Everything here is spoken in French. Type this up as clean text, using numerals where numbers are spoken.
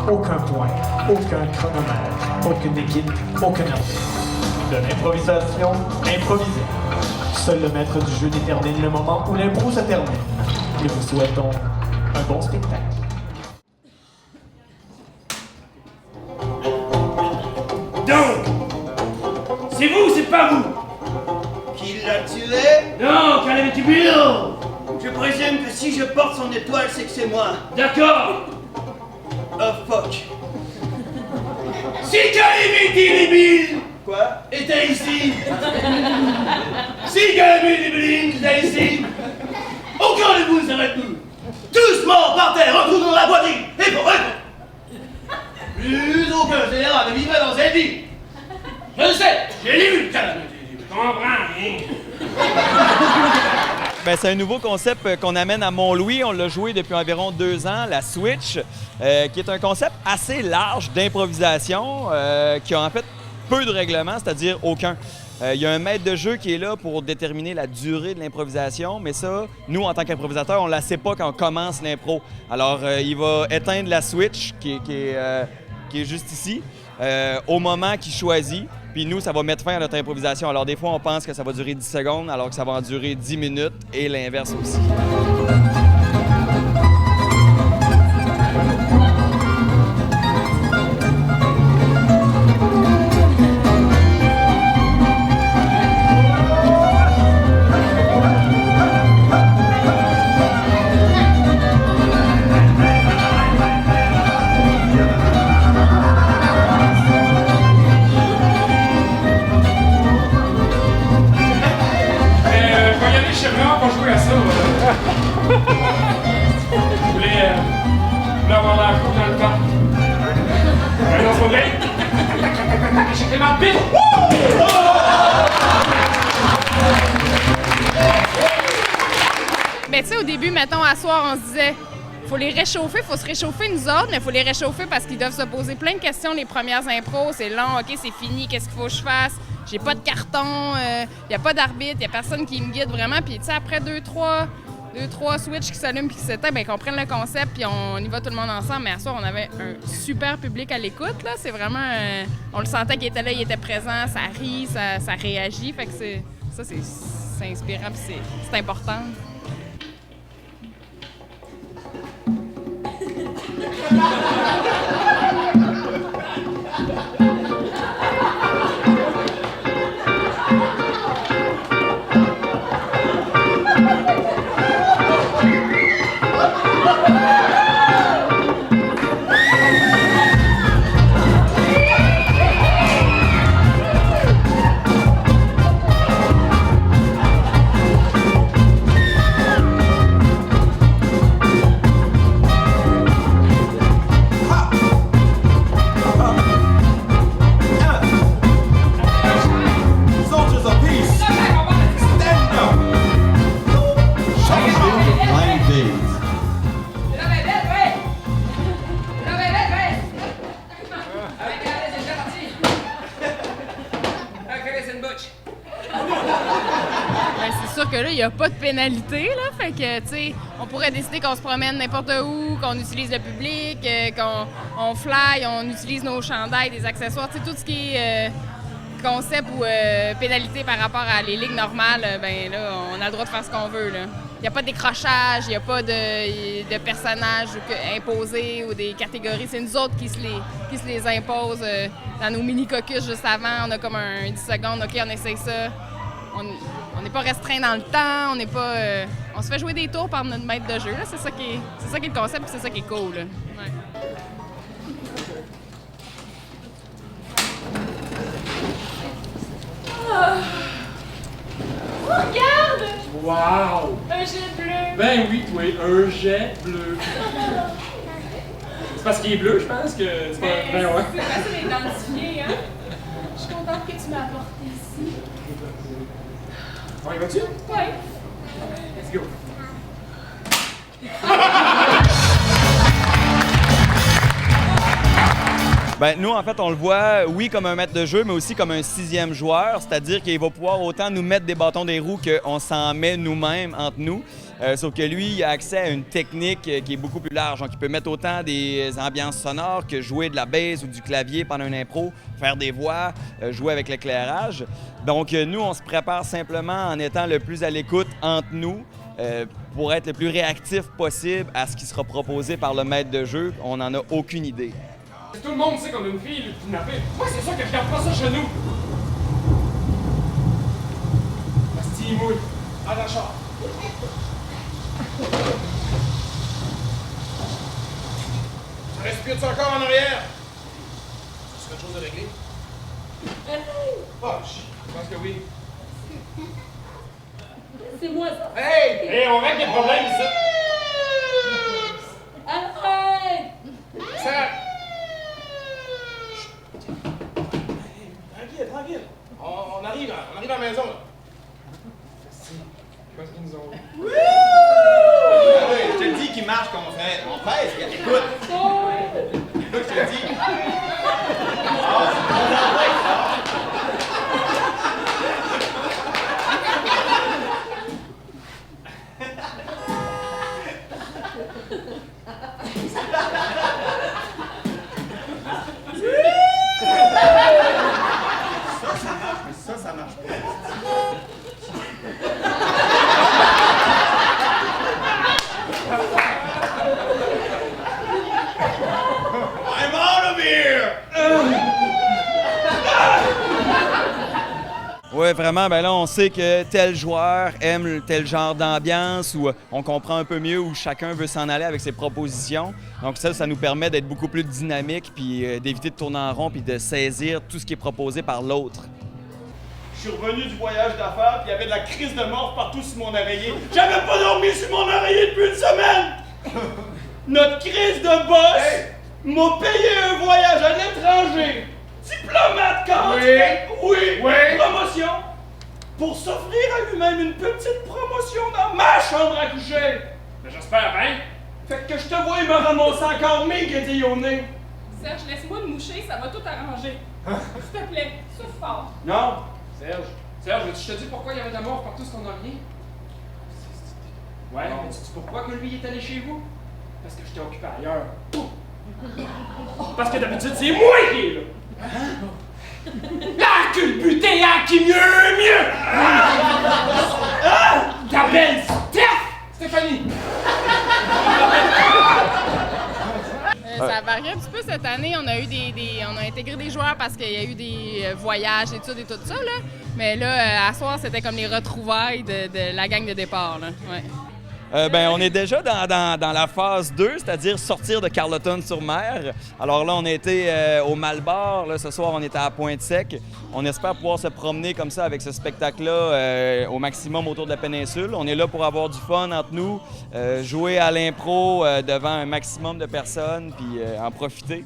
aucun point, aucun chronomètre, aucune équipe, aucun arbitre. De l'improvisation improvisée. Seul le maître du jeu détermine le moment où l'impro se termine. Et vous souhaitons un bon spectacle. Donc, c'est vous ou c'est pas vous? Qui l'a tué? Non, Calamity Bill! Je présume que si je porte son étoile, c'est que c'est moi. D'accord! Oh fuck. Si Calamity Bill Quoi? était ici! Si Calamity Bill était ici! Aucun de vous ne serait debout! Tous morts par terre, retournons dans la boîterie! Et pour plus aucun général ne vivrait dans cette ville! Je le sais! J'ai lu Calamity Bill! Je comprends rien! Ben, c'est un nouveau concept qu'on amène à Mont-Louis. On l'a joué depuis environ 2 ans, la Switch, qui est un concept assez large d'improvisation, qui a en fait peu de règlements, c'est-à-dire aucun. Il y a un maître de jeu qui est là pour déterminer la durée de l'improvisation, mais ça, nous, en tant qu'improvisateurs, on ne la sait pas quand on commence l'impro. Alors, il va éteindre la Switch, qui est juste ici, au moment qu'il choisit. Puis nous, ça va mettre fin à notre improvisation. Alors des fois, on pense que ça va durer 10 secondes, alors que ça va en durer 10 minutes, et l'inverse aussi. Vous voulez avoir la coupe dans le temps? Non, c'est pas vrai? J'ai tellement vite! Mais tu sais, au début, mettons, à soir, on se disait, faut les réchauffer, faut se réchauffer nous autres, mais faut les réchauffer parce qu'ils doivent se poser plein de questions les premières impros. C'est long, OK, c'est fini, qu'est-ce qu'il faut que je fasse? J'ai pas de carton, y a pas d'arbitre, y a personne qui me guide vraiment. Puis tu sais, après 2-3 switches qui s'allument puis qui s'éteignent, ben qu'on prenne le concept puis on y va tout le monde ensemble. Mais à soir, on avait un super public à l'écoute, là. C'est vraiment... on le sentait qu'il était là, il était présent, ça rit, ça réagit. Fait que c'est inspirant puis c'est important. Il n'y a pas de pénalité, là, fait que, tu sais, on pourrait décider qu'on se promène n'importe où, qu'on utilise le public, qu'on fly, on utilise nos chandails, des accessoires, tu sais, tout ce qui est concept ou pénalité par rapport à les ligues normales, ben là, on a le droit de faire ce qu'on veut, là. Il n'y a pas de décrochage, il n'y a pas de personnages imposés ou des catégories, c'est nous autres qui se les imposent dans nos mini-caucus juste avant, on a comme un 10 secondes, OK, on essaye ça. On n'est pas restreint dans le temps, on n'est pas... on se fait jouer des tours par notre maître de jeu, là. C'est ça qui est le concept, c'est ça qui est cool, là. Ouais. Oh, regarde! Wow! Un jet bleu! Ben oui, toi, un jet bleu. C'est parce qu'il est bleu, je pense que c'est pas... Ben ouais. C'est facile d'identifier, hein? Je suis contente que tu m'as apporté ici. On y va-tu? Oui. Let's go. Ben, nous, en fait, on le voit, oui, comme un maître de jeu, mais aussi comme un 6e joueur, c'est-à-dire qu'il va pouvoir autant nous mettre des bâtons des roues qu'on s'en met nous-mêmes entre nous. sauf que lui, il a accès à une technique qui est beaucoup plus large. Donc, il peut mettre autant des ambiances sonores que jouer de la bass ou du clavier pendant une impro, faire des voix, jouer avec l'éclairage. Donc, nous, on se prépare simplement en étant le plus à l'écoute entre nous pour être le plus réactif possible à ce qui sera proposé par le maître de jeu. On n'en a aucune idée. Tout le monde sait qu'on a une fille kidnappée. Moi, c'est sûr que je garde pas ça chez nous. Asti, il mouille. À la char. Ça respire-tu encore en arrière? Ça serait autre chose à régler? Oh, je pense que oui. C'est moi ça. Hey! Hey, on règle des problèmes ici. Arrête! Ça... Tranquille, tranquille. On arrive à la maison, là. Je pense qu'ils nous ont... Oui, je te le dis qu'il marche qu'on fait. On pèse, écoute. Écoute, je te le dis. Ça marche pas. I'm out of here! Oui, vraiment, ben là, on sait que tel joueur aime tel genre d'ambiance ou on comprend un peu mieux où chacun veut s'en aller avec ses propositions. Donc ça nous permet d'être beaucoup plus dynamique puis d'éviter de tourner en rond puis de saisir tout ce qui est proposé par l'autre. Je suis revenu du voyage d'affaires, puis il y avait de la crise de mort partout sur mon oreiller. J'avais pas dormi sur mon oreiller depuis une semaine! Notre crise de boss m'a payé un voyage à l'étranger. Diplomate candidat, oui, promotion. Pour s'offrir à lui-même une petite promotion dans ma chambre à coucher. Ben, j'espère bien. Fait que je te vois me ramasser encore mes guédilles au nez. Serge, laisse-moi me moucher, ça va tout arranger. S'il te plaît, souffle fort. Non. Serge, je te dis pourquoi il y avait de la mort partout sur ton oreiller? Ouais, mais sais-tu pourquoi que lui il est allé chez vous? Parce que j'étais occupé ailleurs. Parce que d'habitude, c'est moi qui est là! La culbutée à qui mieux! Ta belle Stéphanie! Ça a varié un petit peu cette année. On a eu on a intégré des joueurs parce qu'il y a eu des voyages, études et tout ça, là. Mais là, à soir, c'était comme les retrouvailles de la gang de départ, là. Ouais. Ben, on est déjà dans la phase 2, c'est-à-dire sortir de Carleton-sur-Mer. Alors là, on a été au Malbar. Là, ce soir, on était à Pointe-Sec. On espère pouvoir se promener comme ça avec ce spectacle-là au maximum autour de la péninsule. On est là pour avoir du fun entre nous, jouer à l'impro devant un maximum de personnes, puis en profiter.